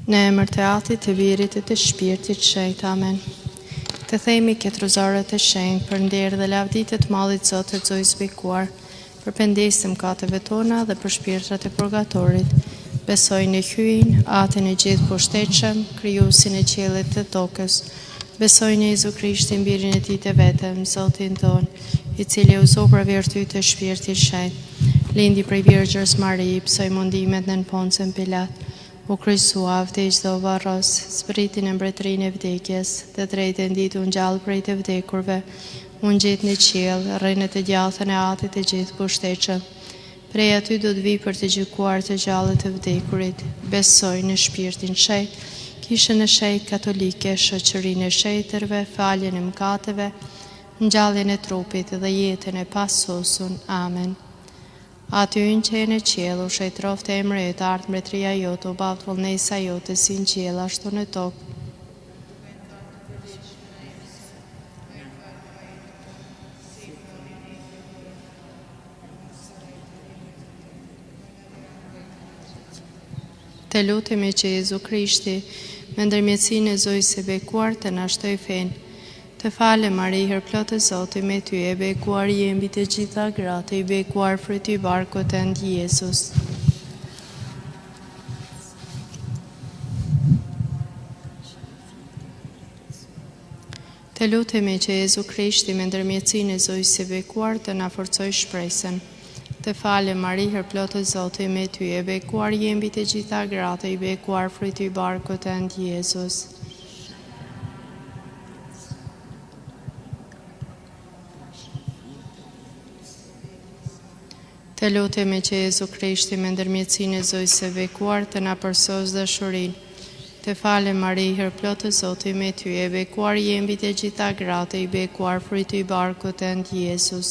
Në emër të Atit, të Birit e të Shpirtit Shenjtë. Amen. Të themi këtë rozarët e shenjtë për nderë dhe lavditë të Mallit Zot të Zojës bekuar, për pendesë të mëkateve tona dhe për shpirtrat e purgatorit. Besoj në hyn, Atin e gjithë pushtetshëm, krijuesin e qiellit dhe tokës. Besoj në Jezu Krishtin, birin e Tij të vetëm, Zotin ton, i cili u zor për virtyt të Shpirtit Shenjtë. Lindi prej Virgjës Mari, psoi mundimet nën Poncën Pilat. U kryqësua, vdeq dhe u varros, zbriti në mbretërinë e vdekjes, të tretën ditë u ngjall prej të vdekurve, u ngjit në qiell, rrin në të gjallën e Atit të gjithë pushtetshëm. Prej aty do të vi për të gjykuar të gjallët të vdekurit. Besoj në shpirtin shenjtë, kishën e shenjtë katolike, shoqërinë e shenjtërve, faljen e mëkateve, ngjalljen e trupit dhe jetën e pasosur. Amen. Aty në që e në qiell, u shejtroft e emri të ardhë mbretëria jote, u baft vullnesa jote si në qiell, ashtu në tokë. Të lutemi që Jezu Krishti, me ndërmjetësinë e Zojës së bekuar, të na shtoj fenë. Të fale Mari, plot e Zoti me ty, e bekuar je mbi të gjitha gratë, i bekuar fryti i barkut tënd Jezus. Të lutemi që Jezu Krishti, me ndërmjetësinë e Zojës së bekuar, të na forcoj shpresën. Të fale Mari, plot e Zoti me ty, e bekuar je mbi të gjitha gratë, i bekuar fryti i barkut tënd Jezus. Të lutemi që Jezu Krishti, me ndërmjetësinë e Zojës së bekuar, të na përsos dashurinë. Të fale Mari, plot e Zoti me ty, e bekuar je mbi të gjitha gratë, i bekuar fryti i barkut tënd Jezus.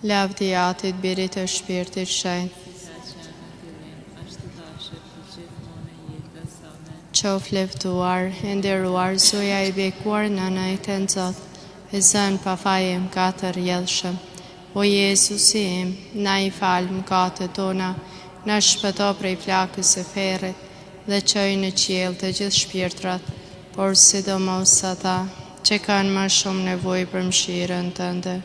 Lavdi Atit, Birit të Shpirtit Shenjtë. Qof leftuar, e nderuar Zoja i bekuar nëna e të Zot, e zën pa faje mëkatër rrjedhshëm. O Jezusi im, na i fal mëkatet tona, na shpëto prej flakës së ferrit dhe çoj në qiell të gjithë shpirtrat, por sidomos ata që kanë më shumë nevojë për mëshirën tënde.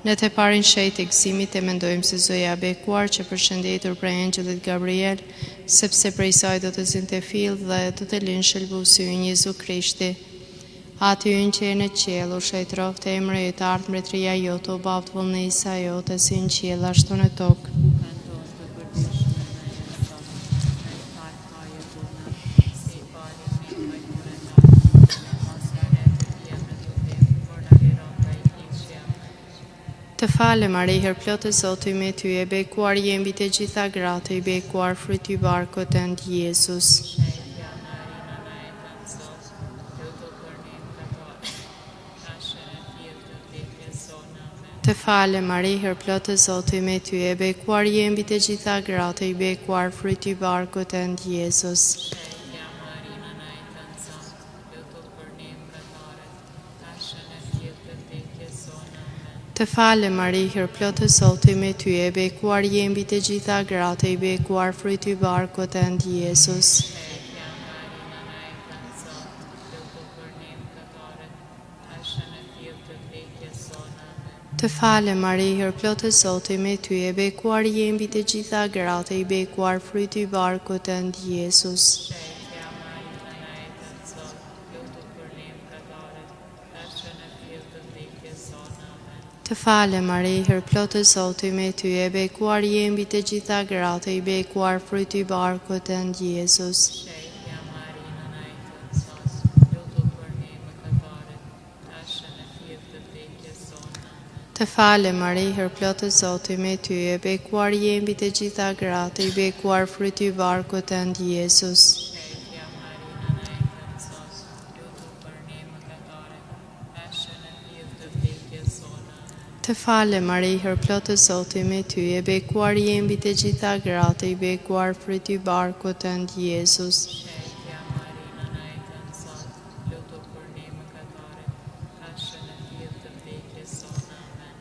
Në të parin shejt e gëzimit e mendojmë se Zoja bekuar që përshëndetur prej Angjëllit Gabriel, sepse prej saj do të zinte fill dhe do të linë shëlbuesi ynë Jezu Krishti. Aty ynë që e në qiell, u shejtroft e emri i të ardhë mbretëria jote, u baft vullnesa jote si në qiell ashtu në tokë. Të fale Mari, plot e Zoti me ty, e bekuar je mbi të gjitha gratë, i bekuar fryti i barkut tënd Jezus. Të fale Mari, plot e Zoti me ty, e bekuar je mbi të gjitha gratë, i bekuar fryti i barkut tënd Jezus. Të fale Mari, plot e Zoti me ty, e bekuar je mbi të gjitha gratë, i bekuar fryti i barkut tënd Jezus. Të fale Mari, plot e Zoti me ty, e bekuar je mbi të gjitha gratë, i bekuar fryti i barkut tënd Jezus. Të fale Mari, plot e Zoti me ty, e bekuar je mbi të gjitha gratë, i bekuar fryti i barkut tënd Jezus. Të fale Mari, plot e Zoti me ty, e bekuar je mbi të gjitha gratë, i bekuar fryti i barkut tënd Jezus. Të fale Mari, plot e Zoti me ty, e bekuar je mbi të gjitha gratë, i bekuar fryti i barkut tënd Jezus.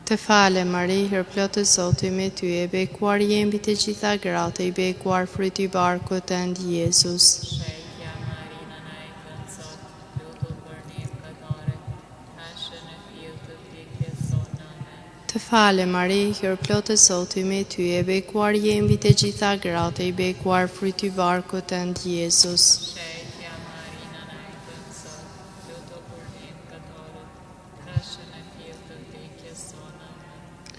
Të Të fale Mari, hir plotë Zoti me ty, e bekuar je mbi të gjitha gratë, i bekuar fryti i barkut tënd Jezus. Shejtja Marina na e këndësot, lutu për ne pekëtarët, tashmë në fill të vdekjes sonë. Amen. Të fale Mari, hir plotë Zoti me ty, e bekuar je mbi të gjitha gratë, i bekuar fryti i barkut tënd Jezus. Shejtja Marina na e këndësot, lutu për ne pekëtarët, tashmë në fill të vdekjes sonë. Amen.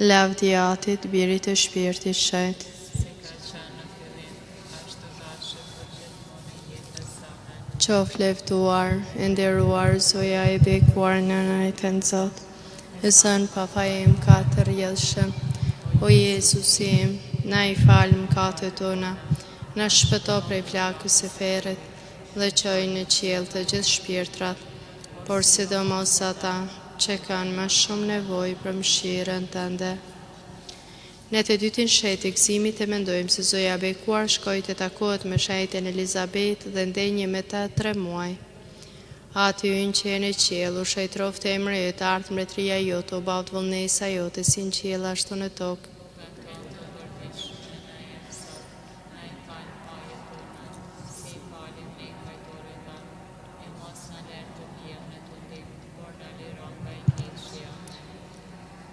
Lavdi Atit, Birit të Shpirtit Shenjtë, Si ka qenë në fillim, ashtu tashmë për gjithmonë në jetës. Amen. qof leftuar, e nderuar Zoja e bekuar nëna e tënd Zot, e sën papa im ka të rjedhshëm. O Jezus im, na i falë mëkatet tona, na shpëto prej flakës së ferrit, dhe qoj në qiell të gjithë shpirtrat, por sidomos ata që kanë më shumë nevojë për mëshirën tënde. Në të dytin shet e gëzimit e mendojmë se Zoja bekuar shkoi të takohet me shejten Elizabet dhe ndenjë me ta 3 muaj. Aty ynë që e në qiell, u shejtrofte emri yt, ardh mbretëria jote, u baut vullnesa jote, si në qiell ashtu në tokë.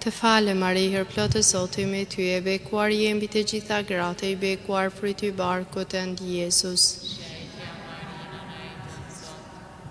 Të fale Mari, hir plotë Zoti me ty, e bekuar je mbi të gjitha gratë, i bekuar fryti i barkut tënd Jezus. Shejtja Marina na e këndësot,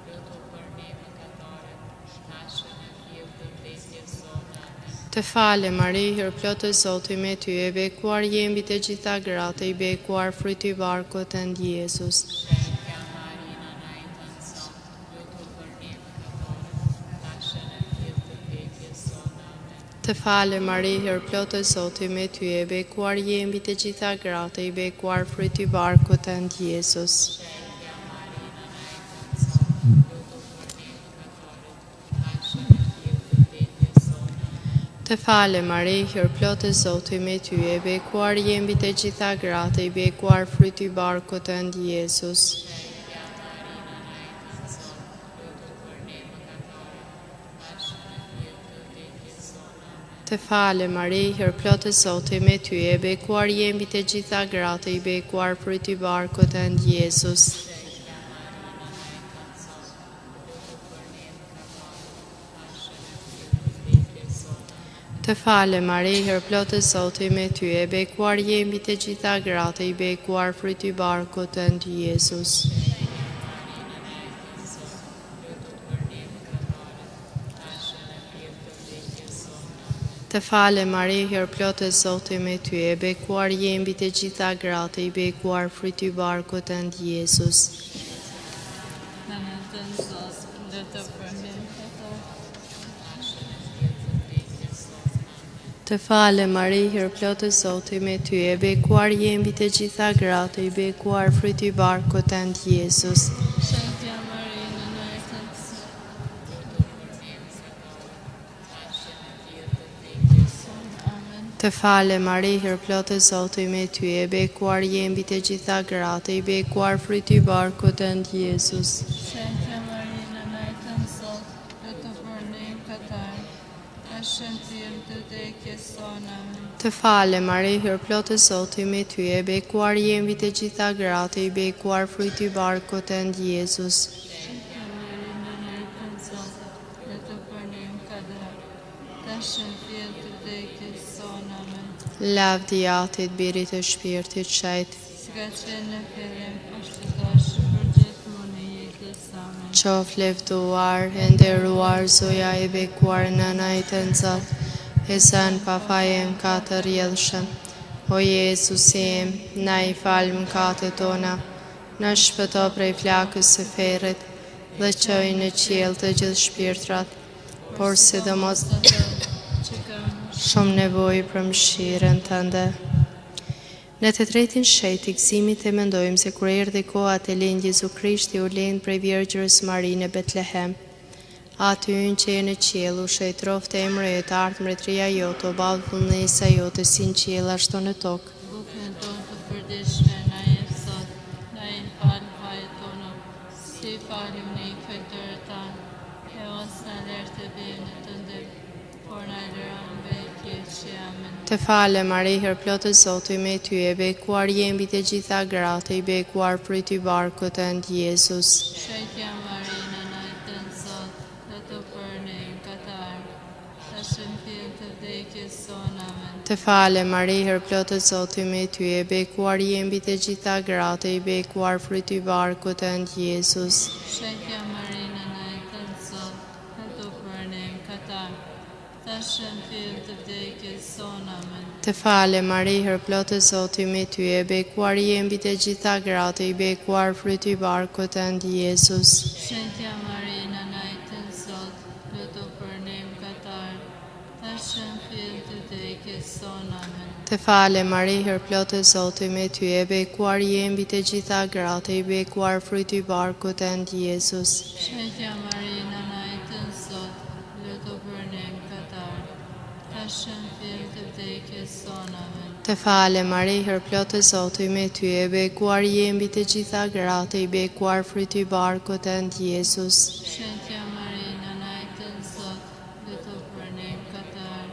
lutu për ne pekëtarët, tashmë në fill të vdekjes sonë. Amen. Të fale Mari, hir plotë Zoti me ty, e bekuar je mbi të gjitha gratë, i bekuar fryti i barkut tënd Jezus. Shejtja Marina na e këndësot, lutu për ne pekëtarët, tashmë në fill të vdekjes sonë. Amen. Të fale Mari, hir plotë Zoti me ty, e bekuar je mbi të gjitha gratë, i bekuar fryti i barkut tënd Jezus. Shejtja Marina na e këndësot, lutu për ne pekëtarët, tashmë në fill të vdekjes sonë. Amen. Të fale Mari, hir plotë Zoti me ty, e bekuar je mbi të gjitha gratë, i bekuar fryti i barkut tënd Jezus. Shejtja Marina na e këndësot, lutu për ne pekëtarët, tashmë në fill të vdekjes sonë. Amen. Të fale Mari, hir plotë Zoti me ty, e bekuar je mbi të gjitha gratë, i bekuar fryti i barkut tënd Jezus. Shejtja Marina na e këndësot, lutu për ne pekëtarët, tashmë në fill të vdekjes sonë. Amen. Të fale Mari, hir plotë Zoti me ty, e bekuar je mbi të gjitha gratë, i bekuar fryti i barkut tënd Jezus. Shejtja Marina na e këndësot, lutu për ne pekëtarët, tashmë në fill të vdekjes sonë. Amen. Të fale Mari, hir plotë Zoti me ty, e bekuar je mbi të gjitha gratë, i bekuar fryti i barkut tënd Jezus. Nëna tënd Zot, lutu për ne pekëtarët, tashmë në fill të vdekjes sonë. Amen. Të fale Mari, hir plotë Zoti me ty, e bekuar je mbi të gjitha gratë, i bekuar fryti i barkut tënd Jezus. Shejtja Marina na e këndësot, lutu për ne pekëtarët, tashmë në fill të vdekjes sonë. Amen. Të fale Mari, hir plotë Zoti me ty, e bekuar je mbi të gjitha gratë, i bekuar fryti i barkut tënd Jezus. Shejtja Marina na e këndësot, lutu për ne pekëtarët, tashmë në fill të vdekjes sonë. Amen. Të fale Mari, hir plotë Zoti me ty, e bekuar je mbi të gjitha gratë, i bekuar fryti i barkut tënd Jezus. Shejtja Marina na e këndësot, lutu për ne pekëtarët, tashmë në fill të vdekjes sonë. Amen. Lavdi Atit, Birit të Shpirtit Shenjtë, Si ka qenë në fillim, ashtu tashmë për gjithmonë në jetës. Amen. qof leftuar, e nderuar Zoja e bekuar nëna e tënd Zot, e sën papa im ka të rjedhshëm. O Jezus im, na i falë mëkatet tona, na shpëto prej flakës së ferrit, dhe qoj në qiell të gjithë shpirtrat, por sidomos Që kam shumë nevojë për mëshirën tënde. Në të tretin shet i gëzimit e mendojmë se kur erdhi koha të lindjes Jezu Krishti u lind prej Virgjës Mari në Betlehem. Aty ynë që e në qiell u shejtrofte emri yt, ardh mbretëria jote, u baut vullnesa jote, si në qiell ashtu në tokë. bukën tonë të përditshme na jep sot, na i fal fajët tona, si falim ne i fajtërët tanë, e mos na lër të vijmë të ndër, por na lëron nga i keqi. Amen. Të fale Maria, plot e Zoti me ty, e bekuar je mbi të gjitha gratë, i bekuar fruti i barkut tënd, Jezus. Shëjtja Marina, najtën sot, dhe të për ne mëkatar, tash në fill të vdekjes sonë. Amen. Të fale Maria, plot e Zoti me ty, e bekuar je mbi të gjitha gratë, i bekuar fruti i barkut tënd, Jezus. Shëjtja Marina, najtën sot, dhe të për ne mëkatar, tash në fill të vdekjes sonë. Amen. Të fale Maria, plot e Zoti me ty, e bekuar je mbi të gjitha gratë, i bekuar fruti i barkut tënd, Jezus. Shëjtja Marina, najtën sot, dhe të për ne mëkatar, tash në fill të vdekjes sonë. Amen. Të fale Maria, plot e Zoti me ty, e bekuar je mbi të gjitha gratë, i bekuar fruti i barkut tënd, Jezus. Shëjtja Marina, najtën sot, dhe të për ne mëkatar, tash në fill të vdekjes sonë. Amen. Të fale Maria, plot e Zoti me ty, e bekuar je mbi të gjitha gratë, i bekuar fruti i barkut tënd, Jezus. Shëjtja Marina, najtën sot, dhe të për ne mëkatar,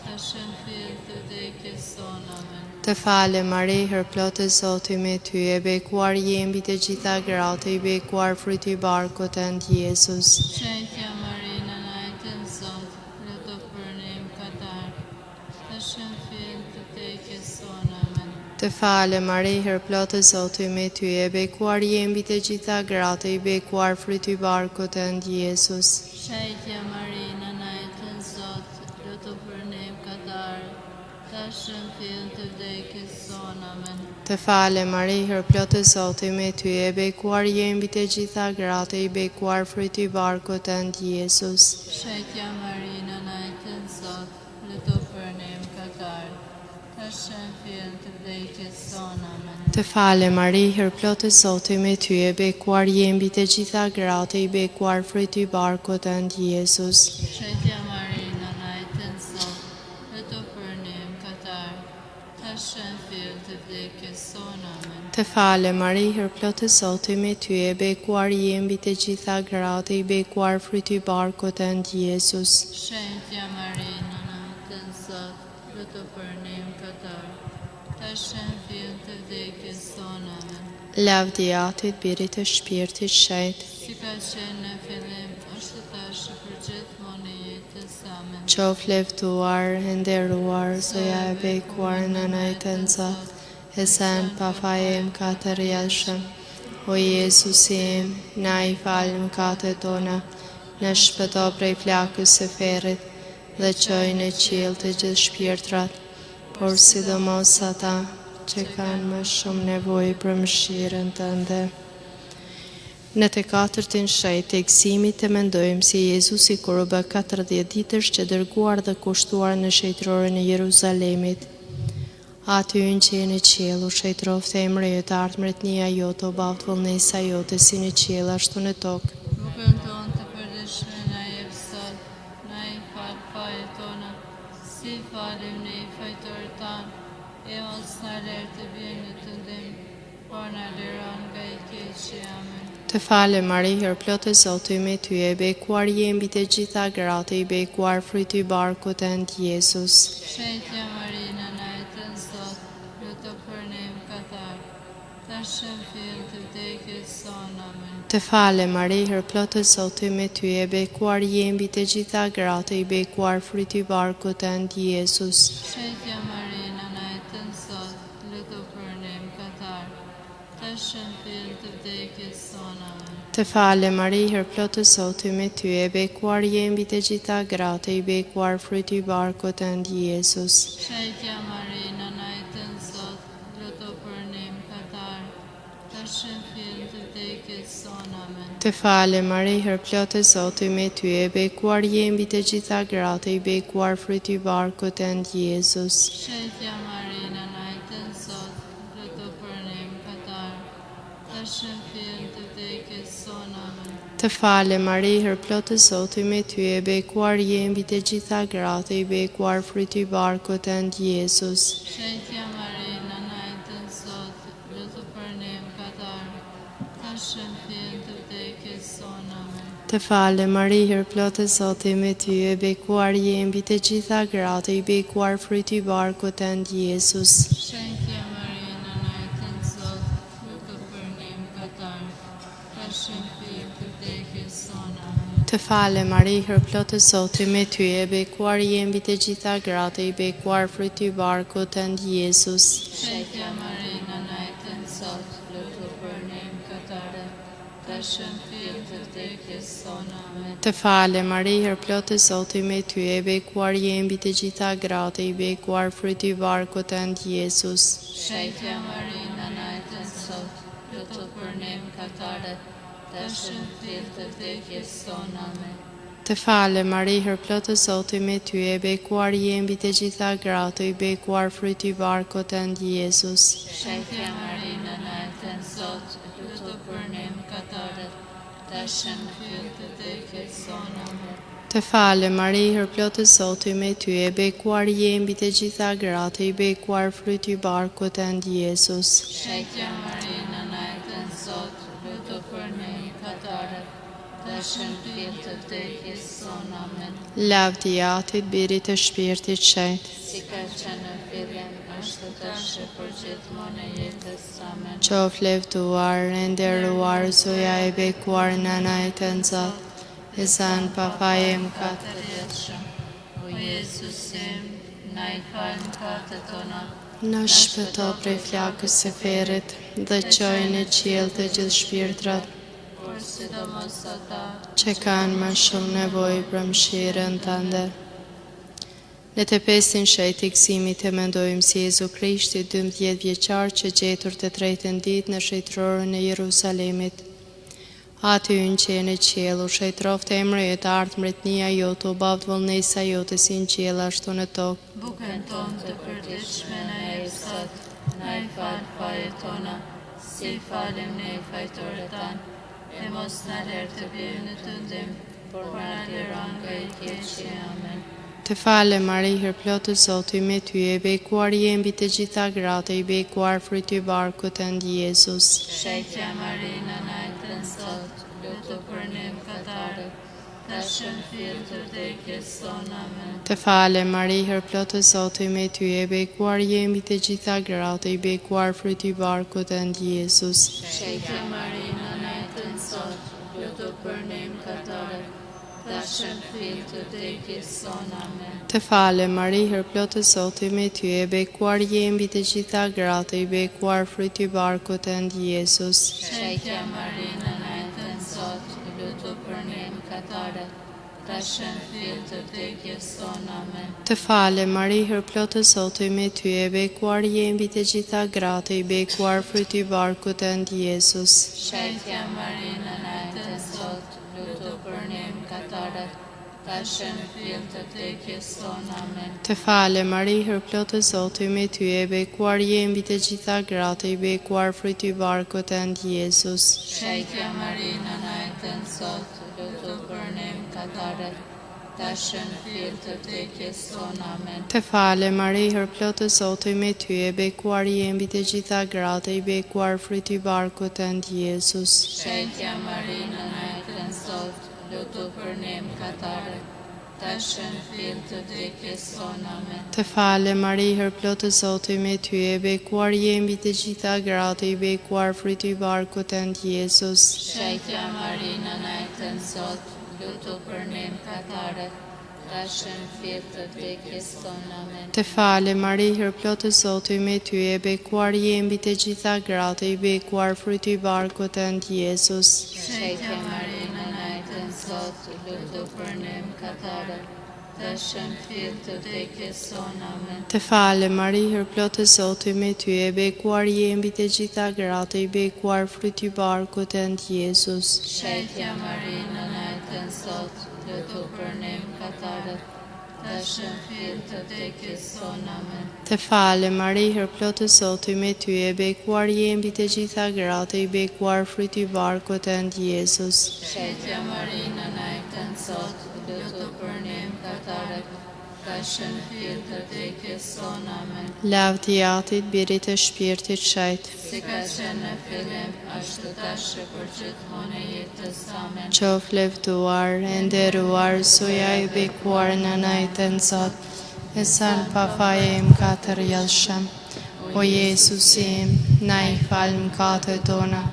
tash në fill të vdekjes sonë. Amen. Të fale Maria, plot e Zoti me ty, e bekuar je mbi të gjitha gratë, i bekuar fruti i barkut tënd, Jezus. Shëjtja Marina, najtën sot, dhe të për ne mëkatar, tash në fill të vdekjes sonë. Amen. Të fale Maria, plot e Zoti me ty, e bekuar je mbi të gjitha gratë, i bekuar fruti i barkut tënd, Jezus. Shëjtja Marina, najtën sot, dhe të për ne mëkatar, tash në fill të vdekjes sonë. Amen. Të fale Maria, plot e Zoti me ty, e bekuar je mbi të gjitha gratë, i bekuar fruti i barkut tënd, Jezus. Shëjtja Marina, najtën sot, dhe të për ne mëkatar, tash në fill të vdekjes sonë. Amen. Të fale Maria, plot e Zoti me ty, e bekuar je mbi të gjitha gratë, i bekuar fruti i barkut tënd, Jezus. Shëjtja Marina, najtën sot, dhe të për ne mëkatar, tash në fill të vdekjes sonë. Amen. Të fale Maria, plot e Zoti me ty, e bekuar je mbi të gjitha gratë, i bekuar fruti i barkut tënd, Jezus. Shëjtja Marina, najtën sot, dhe të për ne mëkatar, tash në fill të vdekjes sonë. Amen. Lavdi Atit, Birit e Shpirtit Shenjtë, Si ka qenë në fillim, është tash për gjithmonë e jetës. Amen. qof leftuar, e nderuar, Zoja e bekuar në najtën Zot, e sen pa faje mëkatet rrjedhshëm. O Jezusi im, na i fal mëkatet tona, në shpëto prej flakës së ferrit, dhe qoj në qiell të gjithë shpirtrat, por sidomos ata që kanë më shumë nevojë për mëshirën tënde. Në të katërtin shej të gëzimit të mendojmë si Jezusi kur u bë 40 ditësh që dërguar dhe kushtuar në shejtërorën e Jeruzalemit. Aty në që në qiell u shejtrofte emri të ardhmëretnia jote, o balt vullnesa jote, si në qiell ashtu në tokë. Bukën tonë të përditshme na jep sot, na i fal fajet tona, si falim ne i fajtorët tanë, e mos na lër të vijmë në tentim, por na liron nga i keqi. Amen. Të fale Maria, plot e Zoti me ty, e bekuar je mbi të gjitha gratë, i bekuar fruti i barkut tënd, Jezus. Shëjtja Marina, najtën sot, dhe të për ne mëkatar, tash në fill të vdekjes sonë. Amen. Të fale Maria, plot e Zoti me ty, e bekuar je mbi të gjitha gratë, i bekuar fruti i barkut tënd, Jezus. Shëjtja Marina, najtën sot, dhe të për ne mëkatar, tash në fill të vdekjes sonë. Amen. Të fale Maria, plot e Zoti me ty, e bekuar je mbi të gjitha gratë, i bekuar fruti i barkut tënd, Jezus. Shëjtja Marina, najtën sot, dhe të për ne mëkatar, tash në fill të vdekjes sonë. Amen. Të fale Maria, plot e Zoti me ty, e bekuar je mbi të gjitha gratë, i bekuar fruti i barkut tënd, Jezus. Shëjtja Marina, najtën sot, dhe të për ne mëkatar, tash në fill të vdekjes sonë. Amen. Të fale Maria, plot e Zoti me ty, e bekuar je mbi të gjitha gratë, i bekuar fruti i barkut tënd, Jezus. Shëjtja Marina, najtën sot, dhe të për ne mëkatar, tash në fill të vdekjes sonë. Amen. Të fale Mari, her plotë Zoti me ty, e bekuar je mbi të gjitha gratë, i bekuar fryti i barkut tënd Jezus. Shenjtja Maria, nëna e të Zot, lutu për ne mëkatar, tash në fytyrën e vdekjes sonë. Amen. Të fale Mari, her plotë Zoti me ty, e bekuar je mbi të gjitha gratë, i bekuar fryti i barkut tënd Jezus. Shenjtja Maria, nëna e të Zot, lutu për ne mëkatar, tash në fytyrën e vdekjes sonë. Amen. Të fale Mari, her plotë Zoti me ty, e bekuar je mbi të gjitha gratë, i bekuar fryti i barkut tënd Jezus. Shenjtja Maria, nëna e të Zot, lutu për ne mëkatar, tash në fytyrën e vdekjes sonë. Amen. Të fale Mari, her plotë Zoti me ty, e bekuar je mbi të gjitha gratë, i bekuar fryti i barkut tënd Jezus. Shenjtja Maria, nëna e të Zot, lutu për ne mëkatarët, tash në fytyrën e vdekjes sonë. Amen. Të fale Mari, her plotë Zoti me ty, e bekuar je mbi të gjitha gratë, i bekuar fryti i barkut tënd Jezus. Shenjtja Maria, nëna e të Zot, lutu për ne mëkatarët, tash në fytyrën e vdekjes sonë. Amen. Lavdi i Atit, Birit të Shpirtit Shenjtë, Si ka qenë në fillim, është tash e përgjithmonë e jetës. Amen. qof leftuar, e nderuar, zoja e bekuar nëna e të Zot, e zënë pa faje mëkat. Të jetëshëm, o Jezusim, na i fal mëkatet tona, Në shpëto prej flakës së ferrit, dhe qoj në qiell të gjithë shpirtrat, por sidomos ata që kanë më shumë nevojë për mëshirën tënde. Në të pestin shejt i gëzimit të mendojmë si Jezu Krishti 12 vjeçar që gjetur të tretën ditë në shejtrorën e Jerusalemit. Aty unë që e në qiell, u shejtroft e emre e të ardhë mretnia jote, u bavt vullnesa jote si në qiell ashtu në tokë. bukën tonë të përditshme na jep sot, na i fal fajet tona, si falim ne fajtorët tanë, e mos na lërë të bijmë në të ndim, por na liron nga i keqi. Amen. Të fale Mari, her plotë Zoti me ty, e bekuar je mbi të gjitha gratë, i bekuar fryti i barkut tënd Jezus. Shenjtja Maria, nëna e të Zot, lutu për ne mëkatarët, tash në fytyrën e vdekjes sonë. Amen. Të fale Mari, her plotë Zoti me ty, e bekuar je mbi të gjitha gratë, i bekuar fryti i barkut tënd Jezus. Shenjtja Maria, nëna e të Zot, lutu për ne mëkatarët, tash në fytyrën e vdekjes sonë. Amen. Të fale Mari, her plotë Zoti me ty, e bekuar je mbi të gjitha gratë, i bekuar fryti i barkut tënd Jezus. Shenjtja Maria, nëna e të Zot, lutu për ne mëkatarët, tash në fytyrën e vdekjes sonë. Amen. Të fale Mari, her plotë Zoti me ty, e bekuar je mbi të gjitha gratë, i bekuar fryti i barkut tënd Jezus. Shenjtja Maria, nëna e të Zot, lutu për ne mëkatarët, tash në fytyrën e vdekjes sonë. Amen. Të fale Mari, her plotë Zoti me ty, e bekuar je mbi të gjitha gratë, i bekuar fryti i barkut tënd Jezus. Shenjtja Maria, nëna e të Zot, lutu për ne mëkatarët, tash në fytyrën e vdekjes sonë. Amen. Të fale Mari, her plotë Zoti me ty, e bekuar je mbi të gjitha gratë, i bekuar fryti i barkut tënd Jezus. Shenjtja Maria, nëna e të Zot, lutu për ne mëkatarët, tash në fytyrën e vdekjes sonë. Amen. Të fale Mari, her plotë Zoti me ty, e bekuar je mbi të gjitha gratë, i bekuar fryti i barkut tënd Jezus. Shenjtja Maria, nëna e të Zot, lutu për ne mëkatarët, tash në fytyrën e vdekjes sonë. Amen. Të fale Mari, her plotë Zoti me ty, e bekuar je mbi të gjitha gratë, i bekuar fryti i barkut tënd Jezus. Shenjtja Maria, nëna e të Zot, lutu për ne mëkatarët, tash në fytyrën e vdekjes sonë. Amen. Të fale Mari, her plotë Zoti me ty, e bekuar je mbi të gjitha gratë, i bekuar fryti i barkut tënd Jezus. Shenjtja Maria, nëna e të Zot, lutu për ne mëkatarët, tash në fytyrën e vdekjes sonë. Amen. Të fale Mari, her plotë Zoti me ty, e bekuar je mbi të gjitha gratë, i bekuar fryti i barkut tënd Jezus. Shenjtja Maria, nëna e të Zot, lutu për ne mëkatarët, ka shënë fill të vdekjes son. Amen. Lavdi i Atit, Birit e Shpirtit Shenjtë, Si ka qenë në fillim, ashtu tash e për gjithmonë e jetës. Amen. qof leftuar, e nderuar, suja i bekuar në najtën Zot, e sa në pa faje im katër jelshëm. O Jezusi im, na i falë mëkatet tona,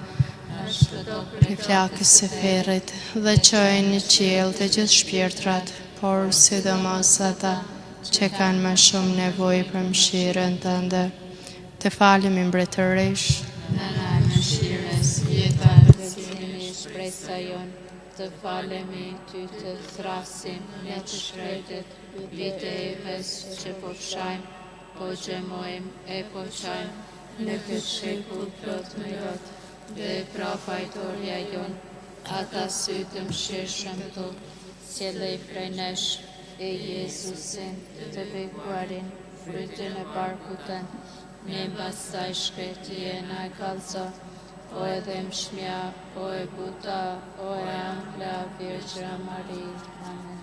Ashtu do për flakës së ferrit, dhe qojë në qiell të gjithë shpirtrat, por sidomos ata që kanë më shumë nevojë për mëshirën tënde. Të falemi mbretëresh, në nëjë mëshires, jeta e cilëmi shpresa jon, të falemi ty të thrasim, një të shkretit, vite e ves që po fshajmë, po gjemojmë e po qajmë, në këtë shekull plot me lot, dhe pra fajtorja jon, ata sytë të mshirshëm tu, sjellej prej nesh e Jezusin të bekuarin, frytin e barkut tënd, me pastaj shkreti e na e kalzo, o edhe mshmja, o e buta, o e ankla, Virgjëra Mari. Amen.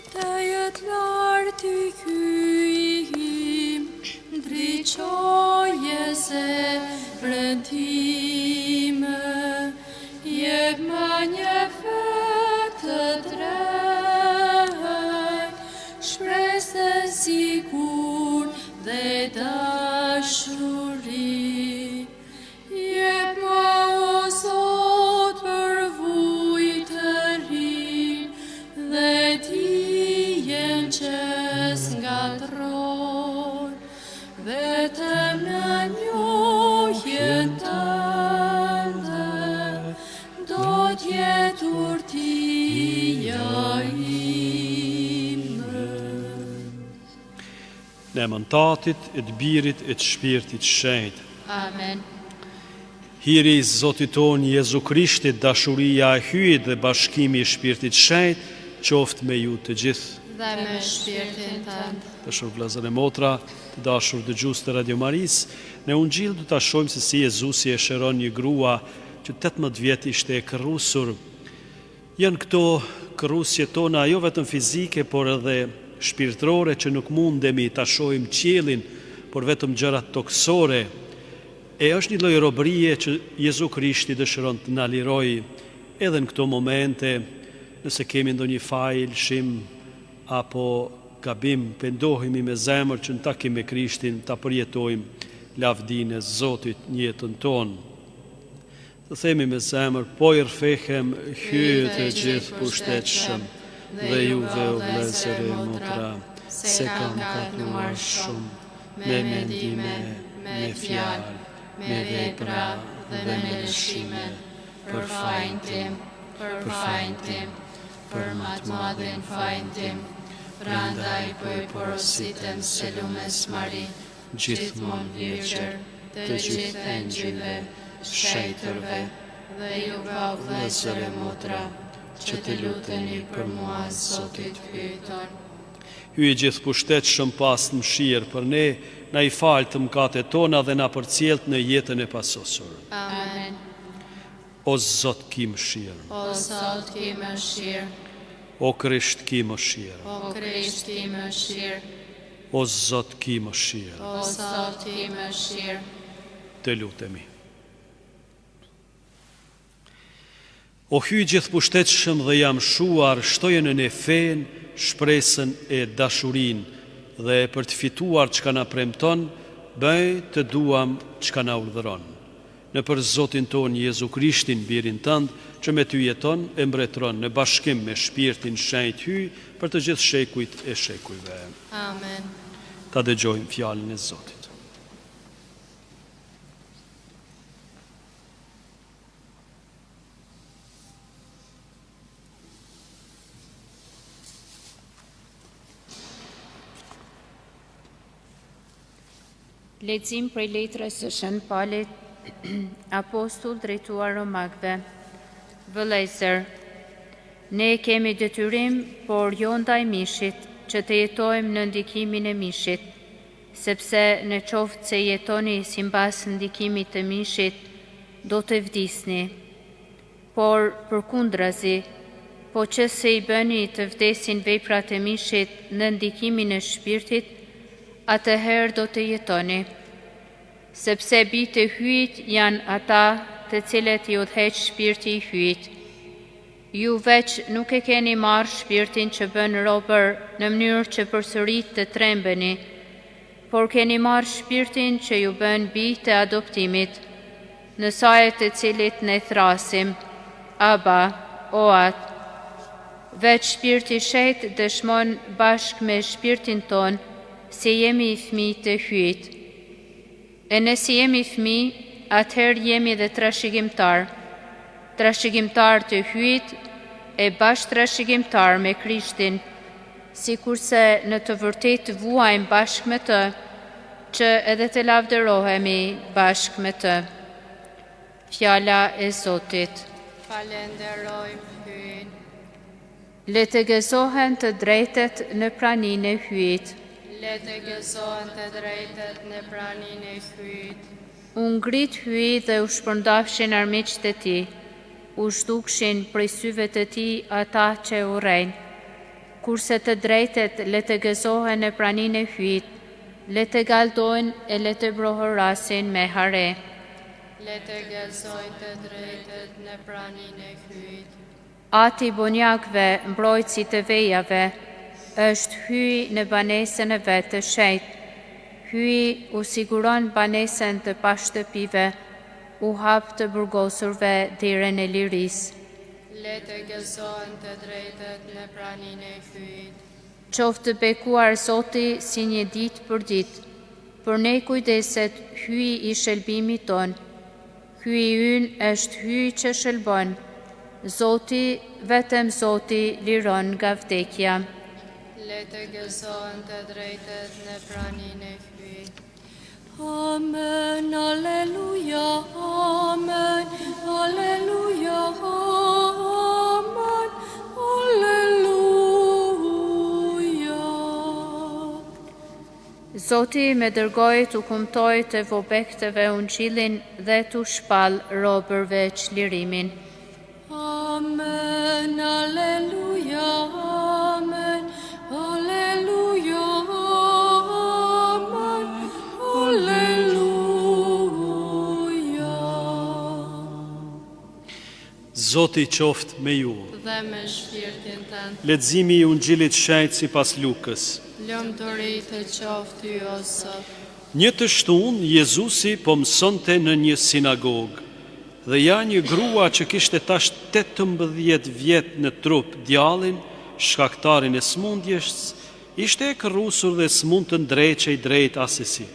Tejet lartë i kyjim, ndriqoje zemrën time, jep më një fëtë të drejtë, shpresë e sigur dhe dashuri. Jep më o Zot për vujtë të ri dhe emën Tatit, e të Birit, e të Shpirtit Shenjtë. Amen. Hiri i Zotit tonë Jezu Krishtit, dashuria e hyjit dhe bashkimi i Shpirtit Shenjtë qoftë me ju të gjithë. Dhe me shpirtin tënd. Dashur vëllezër e motra, të dashur dëgjues të Radio Maris, në Ungjil do ta shohim se si Jezusi e shëron një grua që 18 vjet ishte e kërrusur. Janë këto kërrusje tona jo vetëm fizike, por edhe shpirtërore që nuk mundemi ta shohim qiellin, por vetëm gjërat toksore. E është një lloj robërie që Jezu Krishti dëshiron të na lirojë edhe në këto momente, nëse kemi ndonjë faj, lëshim apo gabim, pendohemi me zemër që në takim me Krishtin ta përjetojmë lavdinë e Zotit në jetën tonë. Të themi me zemër, po i rfehem hyjet e gjithë pushtetshëm, dhe juve o vëllezër e motra, se kam kapnuar shumë, me mendime, me fjalë, me vepra dhe me lëshime, për fajin tim, për më të madhin fajin tim. Prandaj po i porositem se lumes Mari, gjithmonë vjeqër, të gjithë engjëjve, shejtërve, dhe juve o vëllezër e motra, që të luteni për mua Zotit hyjton. Hyj gjithë pushtetshëm pas në mëshirë për ne, na i falë të mëkatet tona dhe na përcjell në jetën e pasosur. Amen. O Zot ki mëshirë. O Zot ki mëshirë. O Krisht ki mëshirë. O Krisht ki mëshirë. O Zot ki mëshirë. O Zot ki mëshirë. Të lutemi. O hyj gjithë pushtetshëm dhe jam shuar, shtoje në ne fen, shpresën e dashurin, dhe për të fituar çka na premton, bëj të duam çka na urdhëron. Në për Zotin ton Jezu Krishtin, birin tënd, që me ty jeton e mbretëron në bashkim me Shpirtin Shenjtë hyj për të gjithë shekujt e shekujve. Amen. Ta dëgjojmë fjalën e Zotit. Lexim prej letrës së Shën Palit apostull drejtuar Romakëve. Vëllezër, ne kemi detyrim, por jo ndaj mishit, që të jetojmë në ndikimin e mishit, sepse në qoftë se jetoni simbas ndikimit të mishit, do të vdisni. Por përkundrazi, po që se i bëni të vdesin veprat e mishit në ndikimin e shpirtit, atëherë do të jetoni. Sepse bitë e hyjt janë ata të cilët i udhëheq shpirti i hyjt. Ju veç nuk e keni marrë shpirtin që bën robër në mënyrë që përsërit të trembeni, por keni marrë shpirtin që ju bën bijë të adoptimit, në saj të cilit ne thrasim, Aba, o Atë. Veç shpirti shenjtë dëshmon bashkë me shpirtin ton se jemi i fëmijë të hyjt. E nëse jemi fëmijë, atëherë jemi dhe trashëgimtar të hyjt e bashkë trashëgimtar me Krishtin, sikurse në të vërtetë vuajmë bashkë me të, që edhe të lavdërohemi bashkë me të. Fjala e Zotit. Falenderojmë hyjin. Le të gëzohen të drejtet në praninë e hyjit. Le të gëzohen të drejtet në praninë e hyjit. U ngrit hyi dhe u shpërndafshin armiqtë e tij. U shtukshin prej syve të tij ata që urrejnë. Kurse të drejtet le të gëzohen në praninë e hyjit, le të galdojnë e le të brohorasin me hare. Le të gëzojnë të drejtet në praninë e hyjit. Ati bonjakve, mbrojtësi të vejave, është hyj në banesën e vetë të shenjtë. Hyj u siguron banesën të pashtëpive, u hap të burgosurve dhiren e lirisë. Le të gëzohen të drejtet në praninë e hyjit. Qoftë të bekuar Zoti si një ditë për ditë, për ne kujdeset hyj i shëlbimit ton. Hyj ynë është hyj që shëlbon. Zoti, vetëm Zoti liron nga vdekja. le të gëzohen të drejtet në praninë e hyjit. Amen, alleluia, amen, alleluia, amen, alleluia. Zoti me dërgoj të kumtoj të vobekteve ungjillin dhe të shpal robërve çlirimin. Amen, alleluia, amen, alleluia, amen, alleluia. Zoti qoftë me ju. Dhe me shpirtin tënd. Leximi i Ungjillit shenjtë sipas Lukës. Lumturi të qoftë ty o Zot. Një të shtunë, Jezusi po mësonte në një sinagogë. Dhe ja një grua që kishte tash 18 vjet në trup, djallin, shkaktarin e smundjes, ishte e kërrusur dhe s'mund të ndreqej drejt asesi.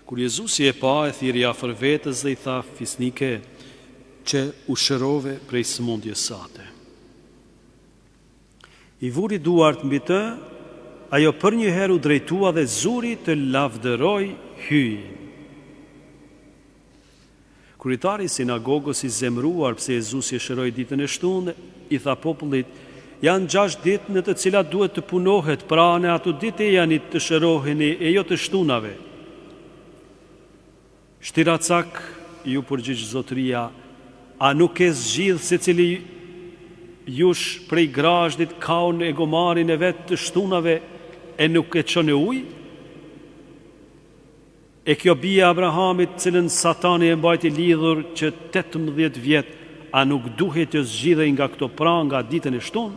Kur Jezusi e pa, e thiri afër vetës dhe i tha: "Fisnike, që u shërove prej smundjes sate." I vuri duart mbi të, ajo për një herë u drejtua dhe zuri të lavdëroi hyjin. Kryetari i sinagogës, i zemruar pse Jezusi e shëroi ditën e shtunë, i tha popullit: "Janë 6 ditë në të cilat duhet të punohet, pra në ato ditë janë të shëroheni e jo të shtunave." "Shtiracak," ju përgjigj zotëria, "a nuk e zgjidh secili jush prej grazhdit kaun e gomarin e vet të shtunave e nuk e çon në ujë? E kjo bia Abrahamit, cilën Satani e mbajti lidhur që 18 vjet, a nuk duhet të zgjidhej nga këto nga ditën e shtunë?"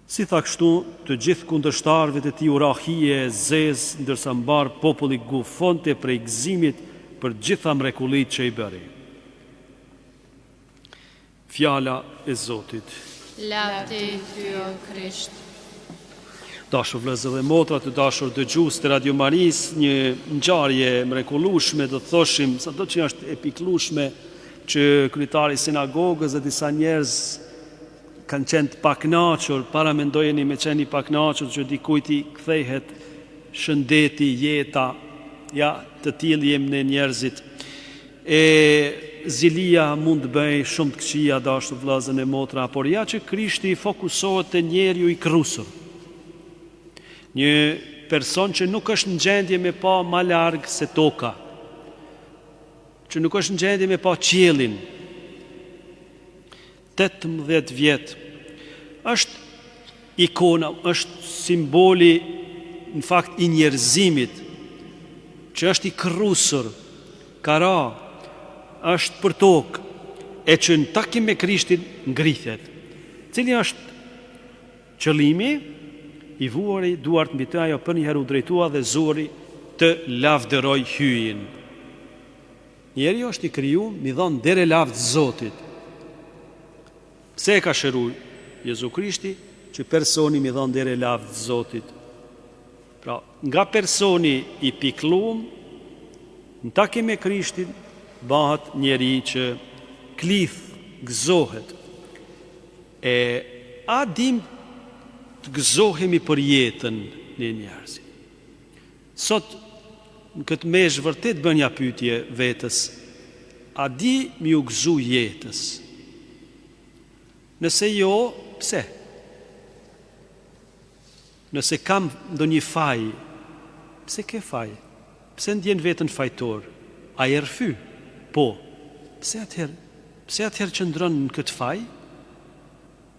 Si tha kështu, të gjithë kundërshtarëve të tij u ra hije e zezë, ndërsa mbar populli gufonte prej gëzimit për gjitha mrekullitë që i bëri. Fjala e Zotit. Lavdi ty o Krisht. Dashur vëllezër dhe motra, të dashur dëgjues të Radio Maris, një ngjarje mrekullueshme, do të thoshim, sado që është e pikëllueshme, që kryetari i sinagogës dhe disa njerëz kanë qenë të pakënaqur, para mendojeni me qenë i pakënaqur që dikujt i kthehet shëndeti, jeta, ja, të tillë jemi ne njerëzit. Zilia mund të bëj shumë të këqija, dashur vëllezër e motra, por ja që Krishti fokusohet te njeriu i krusur. Një person që nuk është në gjendje me pa ma largë se toka, që nuk është në gjendje me pa qiellin. 18 vjet është ikona, është simboli në fakt i njerëzimit, që është i krusur, kara, është për tokë, e që në takim me Krishtin ngrithet. Cili është qëllimi? I vuari duart mbi të, ajo për një herë u drejtua dhe zuri të lavdëroj hyjin. Njeri është i kriju, mi dhonë dere lavd Zotit. Pse e ka shëruar Jezu Krishti? Që personi mi dhonë dere lavd Zotit. Pra, nga personi i pikëlluar, në takim me Krishtin, bëhet njeri që klith, gëzohet. A dim të gëzohemi për jetën në njerëzit? Sot, në këtë mesh vërtet bën një pyetje vetës: a di mi u gëzu jetës? Nëse jo, pse? Nëse kam ndonjë faj, pse ke faj? Pse ndjen veten fajtor? A je rfy? Po. Pse atëherë qëndron në këtë faj?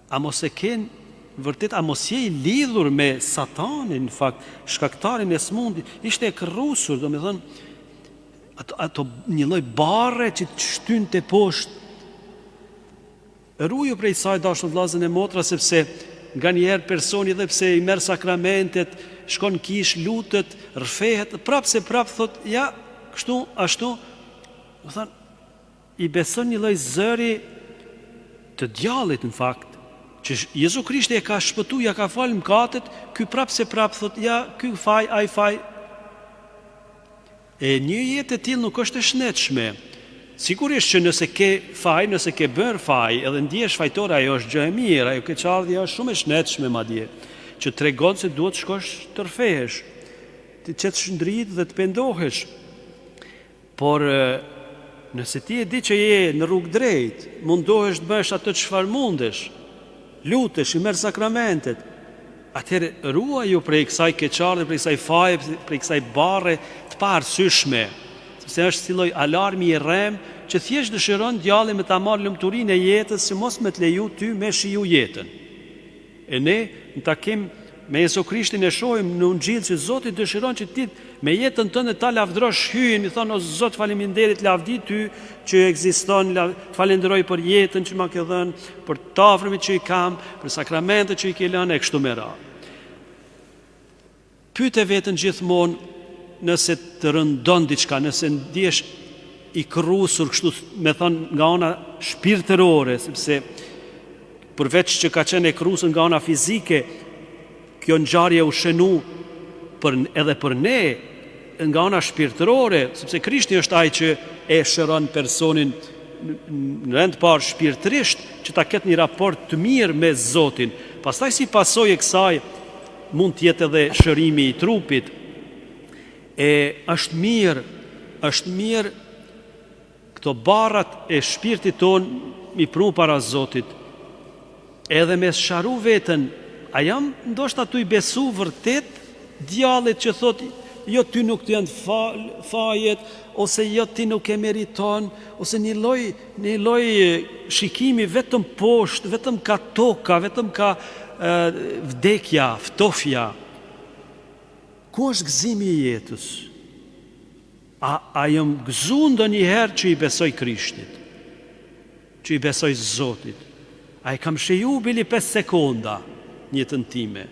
A mos e ken vërtet, a mos je i lidhur me Satanin, në fakt, shkaktarin e smundit? Ishte e kërrusur, do me thënë, ato një lloj barre që të shtyn të poshtë. Ruju prej saj, dashur vëllezër e motra, sepse nga njerë personi dhe pse i merr sakramentet, shkon kish, lutet, rrfehet, prapë thot, ja, kështu, ashtu, do thënë, i beson një lloj zëri të djallit, në fakt, që Jezu Krishti e ka shpëtu, ja ka falë mëkatet, ky prapë thot, ja, ky faj, ai faj. E një jetë e tillë nuk është e shnetshme. Sigurisht që nëse ke faj, nëse ke bërë faj, edhe ndjesh fajtore, ajo është gjë e mirë, ajo keqardhja është shumë e shnetshme madje, që tregon se duhet shkosh të rfehesh, të qetë shndrit dhe të pendohesh. Por nëse ti e di që je në rrugë drejt, mundohesh të bësh atë çfarë mundesh, lutesh, i merr sakramentet, atëherë ruaju prej kësaj keqardhje, prej kësaj faje, prej kësaj barre të paarsyeshme. Sepse është si lloj alarmi i rrem që thjesht dëshiron djalli me ta marrë lumturinë e jetës që mos me të leju ty me shiju jetën. E ne në takim me Jezu Krishtin e shohim në Ungjil që Zoti dëshiron që ti me jetën tënde ta lavdrosh hyn, i thon o Zot faleminderit, lavdi ty që ekziston, falenderoj për jetën që më ke dhënë, për të afërmit që i kam, për sakramentet që i ke lënë e kështu me radhë. Pyete veten gjithmonë nëse të rëndon diçka, nëse ndjesh i krusur kështu me thonë nga ona shpirtërore, sepse përveç që ka qenë e krusur nga ona fizike, kjo ngjarje u shënu edhe për ne nga ona shpirtërore, sepse Krishti është ai që e shëron personin në rend parë shpirtërisht që ta ketë një raport të mirë me Zotin. Pastaj si pasojë e kësaj mund të jetë edhe shërimi i trupit. E është mirë këto barrat e shpirtit ton mi pru para Zotit, edhe me sharu veten, a jam ndoshta tu i besu vërtet djallit që thot jo ty nuk të janë fajet, ose jo ti nuk e meriton, ose një lloj shikimi vetëm poshtë, vetëm ka toka, vetëm ka vdekja, ftofja. Ku është gëzimi i jetës? A jam gëzu ndonjëherë që i besoj Krishtit, që i besoj Zotit? A i kam sheju bili 5 sekonda njëtën time?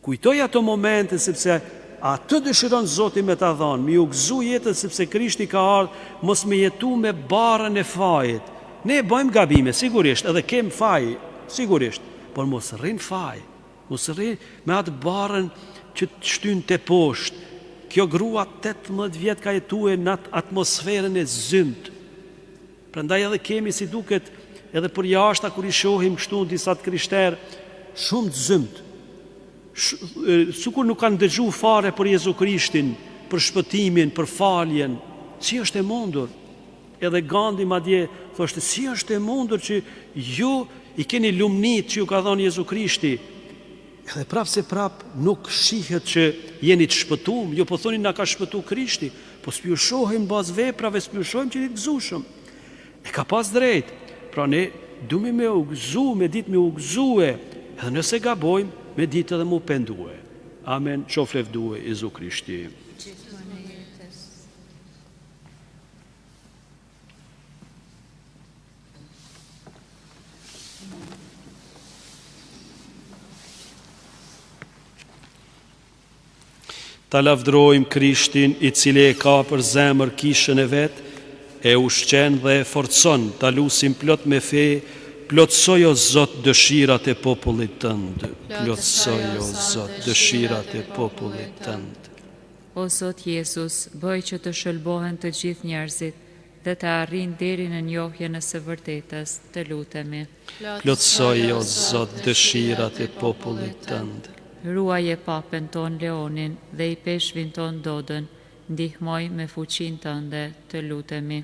Kujtoj ato momente sepse atë dëshiron Zoti me ta dhanë, mi u gëzu jetën sepse Krishti ka ardhur, mos me jetu me barën e fajit. Ne bëjmë gabime, sigurisht, edhe kem faj, sigurisht, por mos rrin faj, mos rrin me atë barën që të shtyn të poshtë. Kjo grua 18 vjet ka jetuar në atë atmosferën e zymt. Prandaj edhe kemi si duket edhe për jashta kur i shohim kështu disa të krishterë shumë të zymt. Sikur nuk kanë dëgju fare për Jezu Krishtin, për shpëtimin, për faljen. Si është e mundur? Edhe Gandhi madje thoshte si është e mundur që ju i keni lumnit që ju ka dhënë Jezu Krishti. Edhe prap se prap nuk shihet që jeni të shpëtuar, jo po thoni na ka shpëtuar Krishti, po s'ju shohim bazë veprave, s'ju shohim që jeni të gëzueshëm. E ka pas drejt. Pra ne duhemi me u gëzu, me ditë me u gëzue, edhe nëse gabojmë, me ditë edhe mu pendue. Amen. Qof levdue Jezu Krishti. Ta lavdrojmë Krishtin i cili e ka për zemër kishën e vetë, e ushqen dhe e forcon, ta lusim plot me fe, plotësoj o Zot dëshirat e popullit tënd. Plotësoj o Zot dëshirat e popullit tënd. O Zot Jezus, bëj që të shëlbohen të gjithë njerëzit dhe të arrin deri në njohjen e së vërtetës, të lutemi. Plotësoj o Zot dëshirat e popullit tënd. Ruaje papen ton Leonin dhe i peshvin ton Dodën, ndihmoj me fuqin tënde, të lutemi.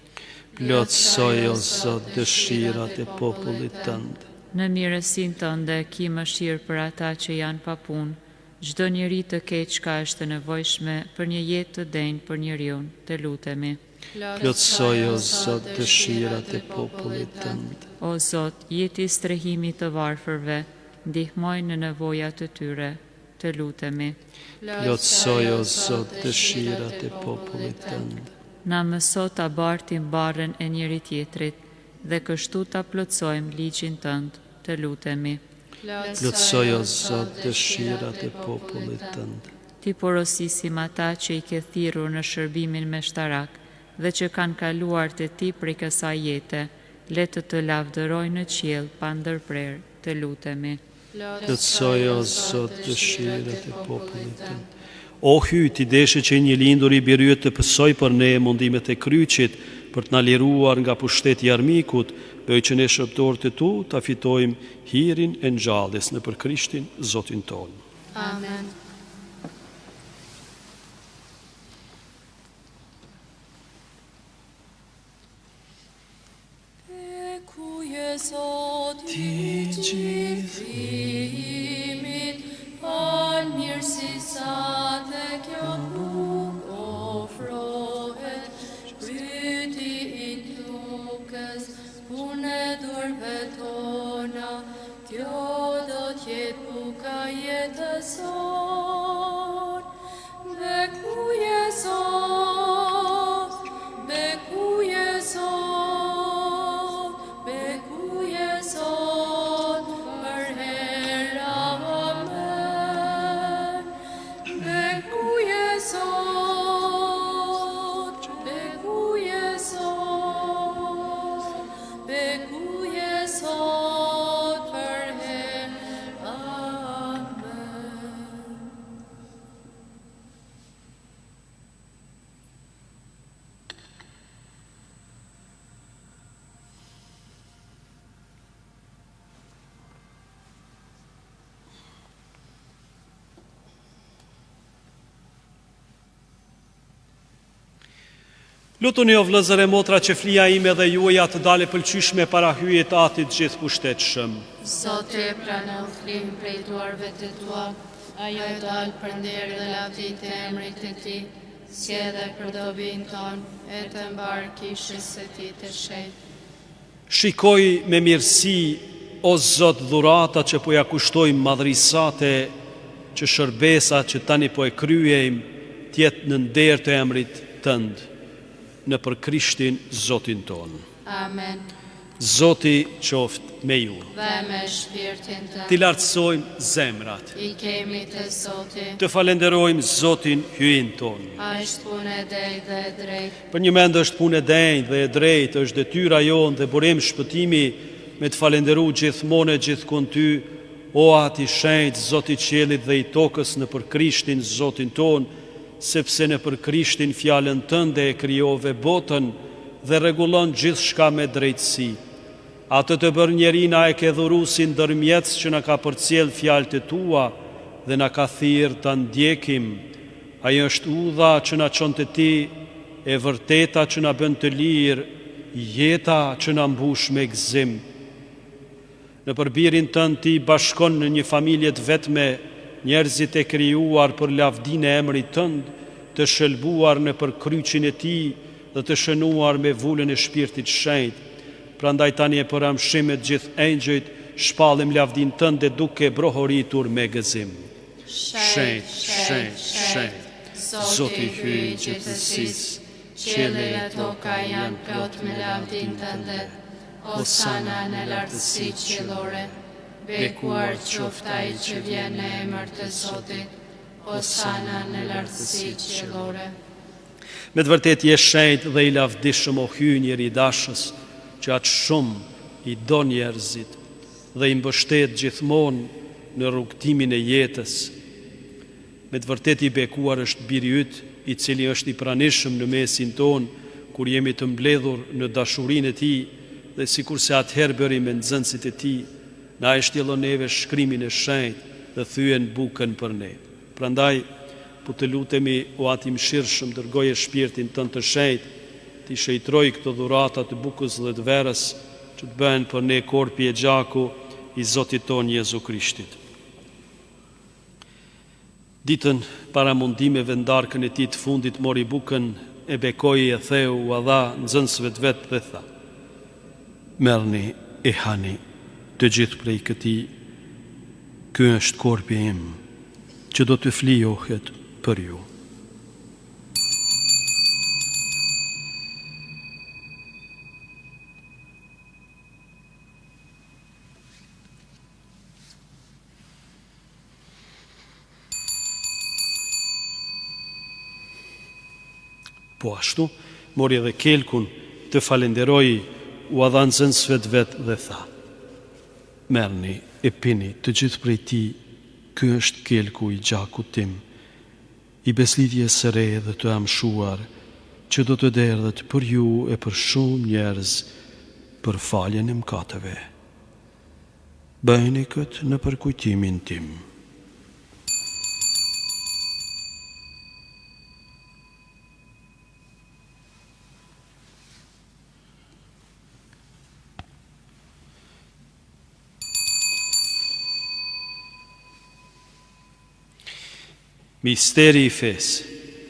Plotësoj o Zot dëshirat e popullit tënd. Në mirësin tënde ki mëshirë për ata që janë pa punë, çdo njeri të keq ka është nevojshme për një jetë të denjë për njeriun, të lutemi. Plotësoj o Zot dëshirat e popullit tënd. O Zot, jeti strehimi të varfërve, ndihmoj në nevojat të tyre, të lutemi. Plotësoj o Zot dëshirat e popullit tënd. Na mëso ta bartim barën e njëri tjetrit dhe kështu ta plotësojmë ligjin tënd, të lutemi. Plotësoj o Zot dëshirat e popullit tënd. Ti porosisim ata që i ke thirrur në shërbimin meshtarak dhe që kanë kaluar te ti prej kësaj jete, le të lavdërojnë në qiell pa ndërprerje, të lutemi. Plotësoj o Zot dëshirat e popullit tënd. O hyj, ti deshe që një lindur i biryet të pësoj për ne mundimet e kryqit, për të na liruar nga pushteti i armikut, bëj që ne shërbëtorët e tu ta fitojmë hirin e ngjalljes nëpër Krishtin Zotin ton. Amen. Sot i gjithrimit, falë mirësi sa dhe kjo nuk ofrohet, shpryti i tukës, punë durve tona, kjo do t'jetë buka jetësor. Bekuje sot, bekuje sot, bekuje sot, për hera amen. Bekuje sot, bekuje sot, bekuje sot, për hera amen. Lutuni o vëllezër e motra që flija ime dhe juaja të dale pëlqyeshme para hyjet Atit gjithë pushtetshëm. Zote, prano flim prej duarve të tua, ajo dalë për nder dhe lavdit e emrit të ti, sjedhe për dobin ton, e të mbar kishës së ti të shenjtë. Shikoj me mirësi, o Zot, dhurata që po ja kushtojmë madhrisate, që shërbesa që tani po e kryejmë, tjetë në nder të emrit tënd, në për Krishtin Zotin ton. Amen. Zoti qoftë me ju. Dhe me shpirtin të, Ti lartësojmë zemrat, i kemi të Zoti, të falenderojmë Zotin hyin ton. a është punë e drejtë dhe e drejtë. Për një mend është punë e denjtë dhe e drejtë, është detyra jonë dhe burim shpëtimi me të falenderu gjithmonë e gjithkund ty, o Ati shenjtë, Zoti i qiellit dhe i tokës, në për Krishtin Zotin ton, sepse në për Krishtin fjalën tënde e krijove botën dhe rregullon gjithçka me drejtësi. Atë të bërë njerina e ke dhuru si ndërmjetës që na ka përcjell fjalët e tua dhe na ka thirrë ta ndjekim. Ajo është udha që na çon te ti, e vërteta që na bën të lirë, jeta që na mbush me gëzim. Në përbirin tënd ti bashkon në një familje të vetme njerëzit e krijuar për lavdinë e emrit tënd, të shëlbuar në për kryqin e ti dhe të shënuar me vullën e Shpirtit Shenjtë. Prandaj tani e për amshimet gjithë engjëjt, shpallim lavdinë tënde duke brohoritur me gëzim. Shenjtë, shenjtë, shenjtë, Zoti i hyj gjithësisë, qielli dhe toka janë plot me lavdinë tënde. Hosana në lartësi qiellore, bekuar qoftë ai që vjen në emër të Zotit. Hosana në lartësi qiellore. Me të vërtet je shenjtë dhe i lavdishëm, o hynjer i dashës, që atë shumë i do njerëzit dhe i mbështet gjithmonë në rrugtimin e jetës. Me të vërtet i bekuar është biri yt, i cili është i pranishëm në mesin ton, kur jemi të mbledhur në dashurinë e tij, dhe sikur se atëherë bëri me nxënësit e tij, na e shtjellon neve shkrimin e shenjtë dhe thyen bukën për ne. Prandaj, po të lutemi, o Ati mëshirshëm, dërgoje shpirtin tënd të shenjtë, ti shëjtroj këto dhurata të bukës dhe të verës, që të bëhen për ne korpi e gjaku i Zotit ton Jezu Krishtit. Ditën para mundimeve ndarkën e tij të fundit mori bukën, e bekoi e theu, u dha nxënësve të vet dhe tha: Merrni e hani të gjithë prej këtij, ky është korpi im, që do të flijohet për ju. Po ashtu, mori edhe kelkun, të falenderoi, u dha nxënësve të vet dhe tha: Merrni e pini të gjithë prej tij, ky është kelku i gjakut tim, i beslidhjes së re dhe të amshuar, që do të derdhet për ju e për shumë njerëz për faljen e mëkateve. Bëjni këtë në përkujtimin tim. Misteri I fesë.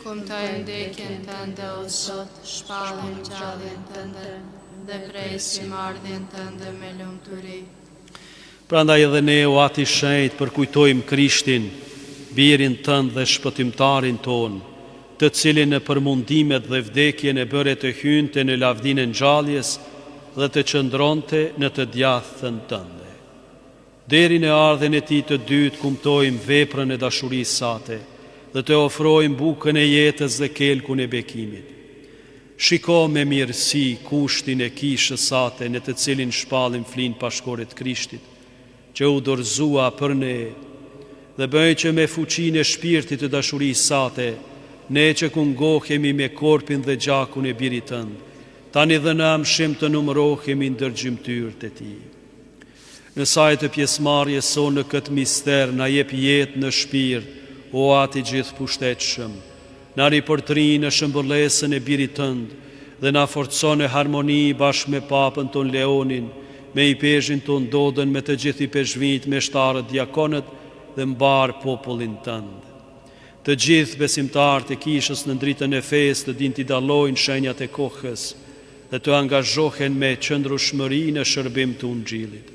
Kumtoj ndekjen tënde o Zot, shpallin gjalljen tënde, dhe presim ardhjen tënde me lumturi. Prandaj edhe ne o Ati Shenjt përkujtojmë Krishtin, birin tënd dhe shpëtimtarin ton, të cilin në përmundimet dhe vdekjen e bëre të hynte në lavdinë e ngjalljes dhe të qëndronte në të djathën tënde. Deri në ardhen e Tij të dytë kumtojmë veprën e dashurisë sate dhe të ofrojmë bukën e jetës dhe kelkun e bekimit. Shiko me mirësi kushtin e kishës sate në të cilin shpallim flin pashkoret Krishtit, që u dorëzua për ne, dhe bëj që me fuqinë e shpirtit të dashurisë sate, ne që kungohemi me korpin dhe gjakun e birit tënd, tani dhe na mshim të numërohemi ndër gjymtyrët e Tij. Në sajtë të pjesëmarrjes sonë në këtë mister na jep jetë në shpirt, o Ati gjithë pushtetshëm, na ripërtri në shëmbëllesën e birit tënd dhe na forcon në harmoni bashkë me papën ton Leonin, me I pezhin ton Dodën, me të gjithë I pezhvit, me shtarët diakonët dhe mbar popullin tënd. Të gjithë besimtarët e kishës në dritën e fesë të dinë t'i dallojnë shenjat e kohës dhe të angazhohen me qëndrueshmëri në shërbim të Ungjillit.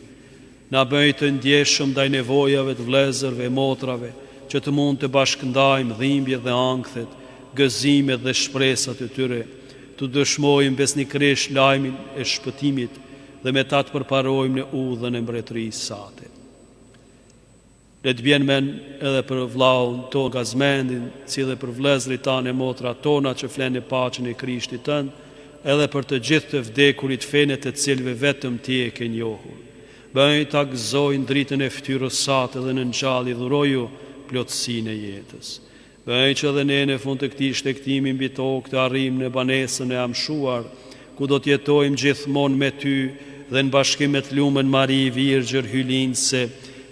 Na bëj të ndjeshëm ndaj nevojave të vëllezërve e motrave, që të mund të bashkëndajmë dhimbjet dhe ankthet, gëzimet dhe shpresat e tyre, të dëshmojmë besnikërisht lajmin e shpëtimit dhe me ta të përparojmë në udhën e mbretërisë sate. Le të bjen men edhe për vllaun ton Gazmendin, si dhe për vëllezërit tanë e motrat tona që flenë paqen e Krishtit tënd, edhe për të gjithë të vdekurit fenë të cilëve vetëm Ti e ke njohur. Bëj ta gëzojnë dritën e fytyrës sate dhe në ngjallje dhuroju plotësinë e jetës. Bëj që edhe ne në fund të këtij shtektimi mbi tokë të arrijmë në banesën e amshuar, ku do të jetojmë gjithmonë me Ty dhe në bashkim me të lumën Mari Virgjër hylinëse,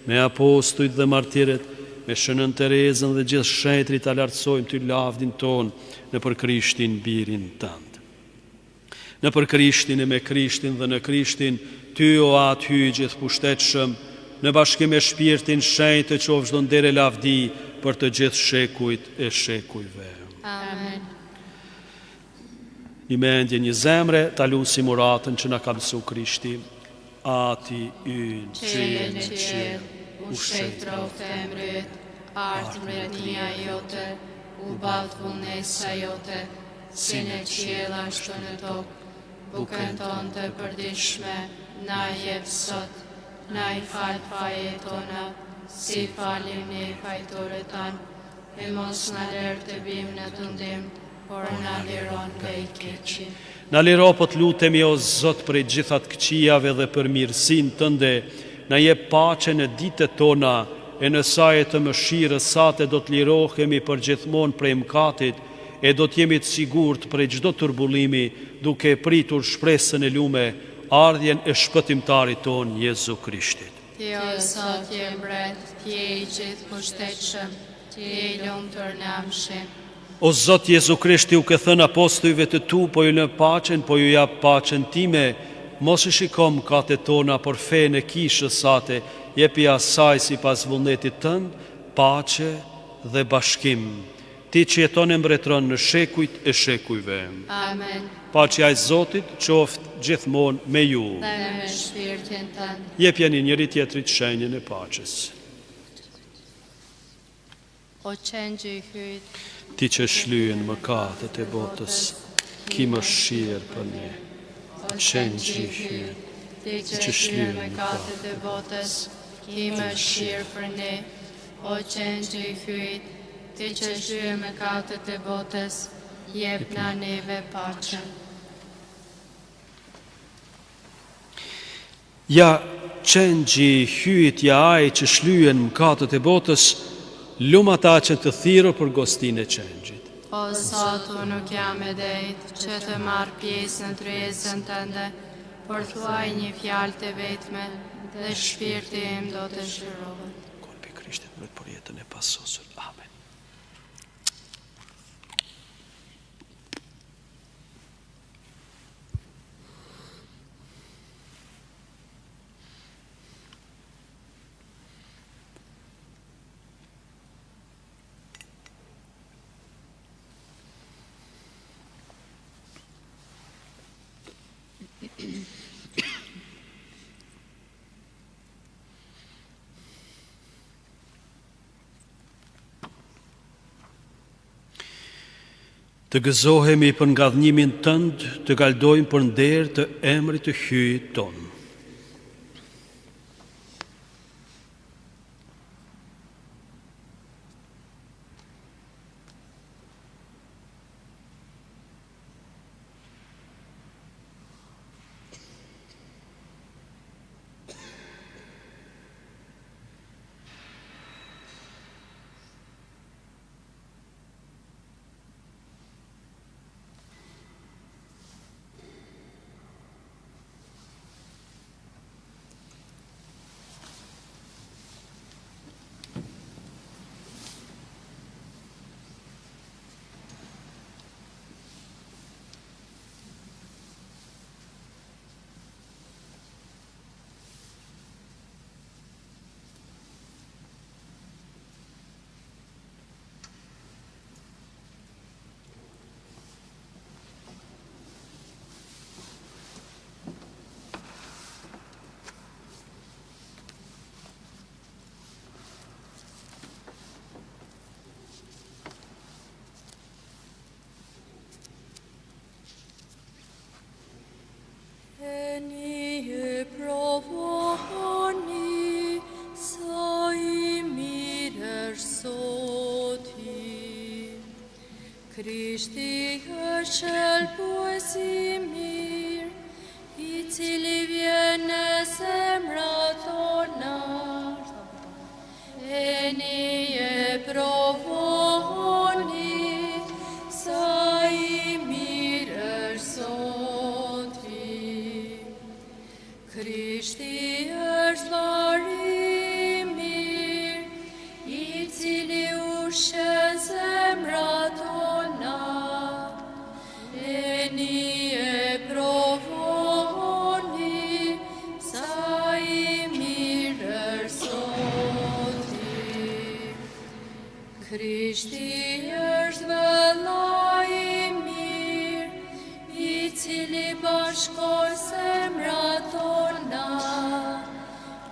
me apostujt dhe martirët, me Shënën Terezën dhe gjithë shenjtrit ta lartësojmë Ty lavdin ton në për Krishtin birin tënd. Në për Krishtin e me Krishtin dhe në Krishtin, Ty o Atë hyj gjithë pushtetshëm, në bashkim me shpirtin shenjtë të qofsh çdo nder e lavdi për të gjithë shekujt e shekujve. Amen. Një mendje, një zemre, ta lutim muratën që na ka mësuar Krishti. Ati ynë që je në qiell, u shejtrofte e mbret, art mbretnia jote, u balt vullnesa jote, si në qiell ashtu në tokë, bukën tonë të përditshme, na jep sot, na I fal fajet tona, si falim ne fajtorët tanë, e mos na lër të bim në tundim, por na liron nga I keqi. Na liro po të lutemi o Zot për gjithat këqijave dhe për mirësinë Tënde, na jep paqe në ditët tona, e në saj të mëshirës sate do të lirohemi për gjithmonë prej mëkatit, e do të jemi të sigurt prej çdo turbullimi, duke pritur shpresën e lume, ardhjen e shpëtimtarit ton Jezu Krishtit. Ti o Zot je mbret, Ti je I gjithë pushtetshëm, Ti je I lumtur në amshim. O Zot Jezu Krishti, u ke thënë apostujve të Tu, po ju lë paqen, po ju jap paqen time, mos I shiko mëkatet tona, por fenë e kishës sate, jepi asaj sipas vullnetit tënd, paqe dhe bashkim. Ti që jeton e mbretëron në shekujt e shekujve. Amen. Paqja e Zotit qoftë gjithmonë me ju. Dhe me shpirtin tënd. Jepjeni njëri tjetrit shenjën e paqes. O qengjë I hyjt, Ti që shlyen mëkatet e botës, ki mëshirë për ne. o Qengjë qengjë I I hyjt, hyjt, Ti që shlyen mëkatet e botës, ki mëshirë për ne. O qengjë I hyjt, Ti që shlyen mëkatet e botës, jep na neve paqen. Ja qengjë I hyjt, ja ai që shlyen mëkatet e botës, lum ata që të thirrë për gostinë e qengjit. Po sot unë nuk jam e drejtë që të marr pjesë në tryezën tënde, por thuaj një fjalë të vetme dhe shpirti im do të zhvillohet. Korpi i Krishtit mbrojt për jetën e pasosur. Amen. Të gëzohemi për ngadhnimin tënd, të kaldojmë për nder të emrit të hyjit tonë. Krishti është qelbues i mirë, i cili vjen në zemrat tona. Eni e provoni, sa i mirë është Zoti. Krishti është vari mirë, i cili ushqen zemrat tona. Eni e provoni, sa i mirë është Zoti. Krishti është vëlla i mirë, i cili bashkon zemrat tona.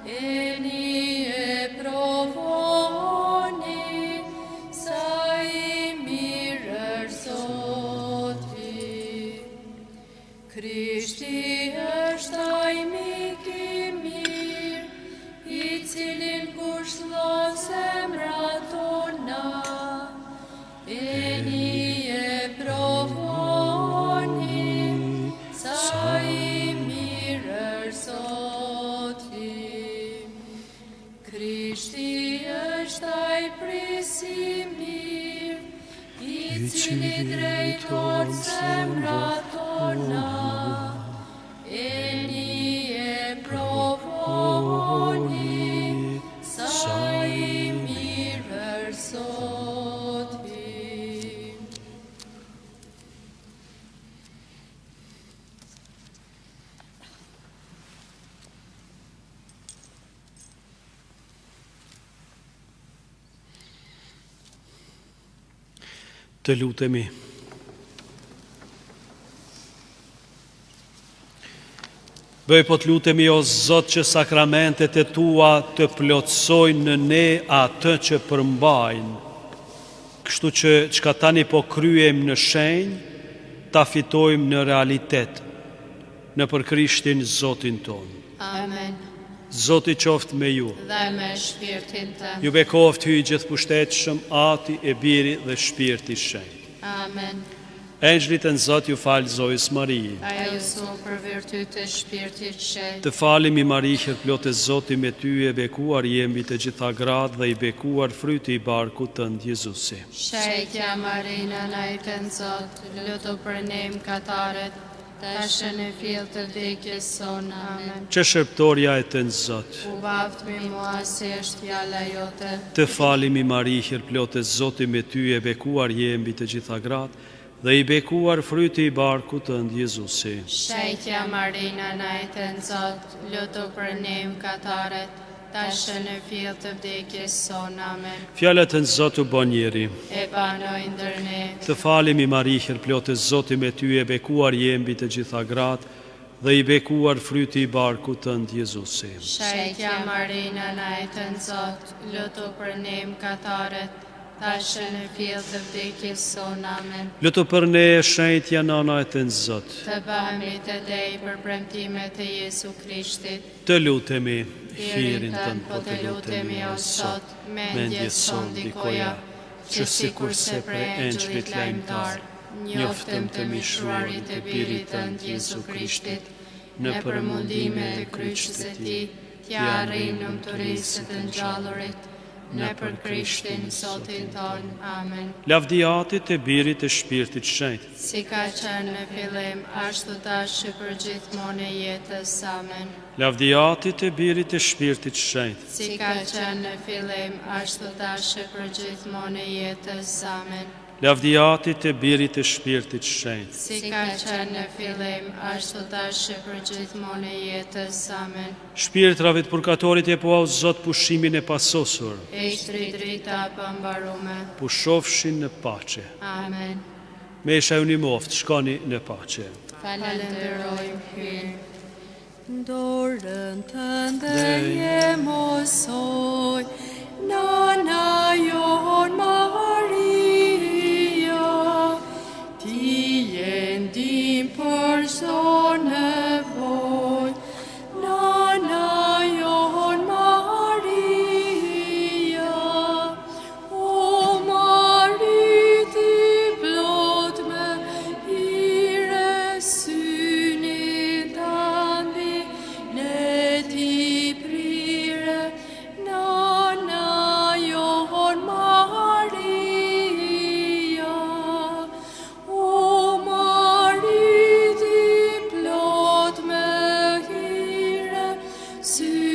Eni e provoni, sa i mirë është Zoti. Krishti është ai mik i mirë, i cili ngushëllon zemrat tona. Eni e provoni, sa i mirë është Zoti. Krishti është ai pris i mirë, i cili drejton zemrat tona. Eni e provoni, sa i mirë është Zoti. Të lutemi. Bëj po të lutemi o Zot që sakramentet e tua të plotësojnë në ne atë që përmbajnë, kështu që çka tani po kryejmë në shenjë, ta fitojmë në realitet, në për Krishtin Zotin tonë. Amen. Zoti qoftë me ju. Dhe me shpirtin të. Ju bekoftë hyj gjithë pushtetshëm, Ati e Biri dhe Shpirti Shenjtë. Amen. Engjëllit e në Zot ju falë zojës Marie. Ajo so për virtyt e shpirtit shenjtë. Të falemi Marie, plotë e Zoti me ty, e bekuar jemi të gjitha gratë dhe i bekuar fryti i barkut tënd Jezusi. Shejtja Marina najten Zot, luto për ne mëkatarët, tash në fill të vdekjes son. Amen. Që shërptorja e të në Zot. U baft me mua se është fjala jote. Të falemi Marie, plotë e Zoti me ty, e bekuar jemi të gjitha gratë dhe i bekuar fryti i barkut tënd Jezusi. Shejtja Marina najten Zot, luto për ne mëkatarët, tash në fill të vdekjes son. Amen. Fjalët e në Zot u bën njeri. E banoj ndër ne. Të falemi Marie, plotë e Zoti me ty, e bekuar jemi të gjitha gratë dhe i bekuar fryti i barkut tënd Jezusi. Shejtja Marina najten Zot, luto për ne mëkatarët, tash në fill të vdekjes son. Amen. Luto për ne, shenjtja nana e të në Zot. Të bëhemi të lej për premtimet e Jesu Krishtit. Të lutemi, hirin Hirin tënd, po të lutemi o sot, mendje son dikoja, që si kurse pre engjëllit lajmëtar, njoftëm të mishruarit e birit tënd Jesu Krishtit, në përmundime të kryqës e ti, t'ja arrim në mturisë të ngjallurit, në për Krishtin Zotin ton. Amen. Lavdiatit e birit e shpirtit shenjtë. Si ka qenë në fillim, ashtu tash e për gjithmonë e jetës. Amen. Lavdiatit e birit e shpirtit shenjtë. Si ka qenë në fillim, ashtu tash e për gjithmonë e jetës. Amen. Lavdiatit e birit e shpirtit shenjtë. Si ka qenë në fillim, ashtu tash e për gjithmonë e jetës. Amen. Shpirtrave të purgatorit e po au Zot pushimin e pasosur, E shtri drita pëmbarume. pushofshin në pace. Amen. Mesha ju një moftë, shkoni në pace. Falenderojmë Hyrin. Dorën të ndëjemosoj, nana jon Maria, ti je ndim për çdo nevojë, nana jon Maria, o Mari ti plot me hire syni tani, ne ti prire, nana jon Maria, o Mari ti plot me hire syni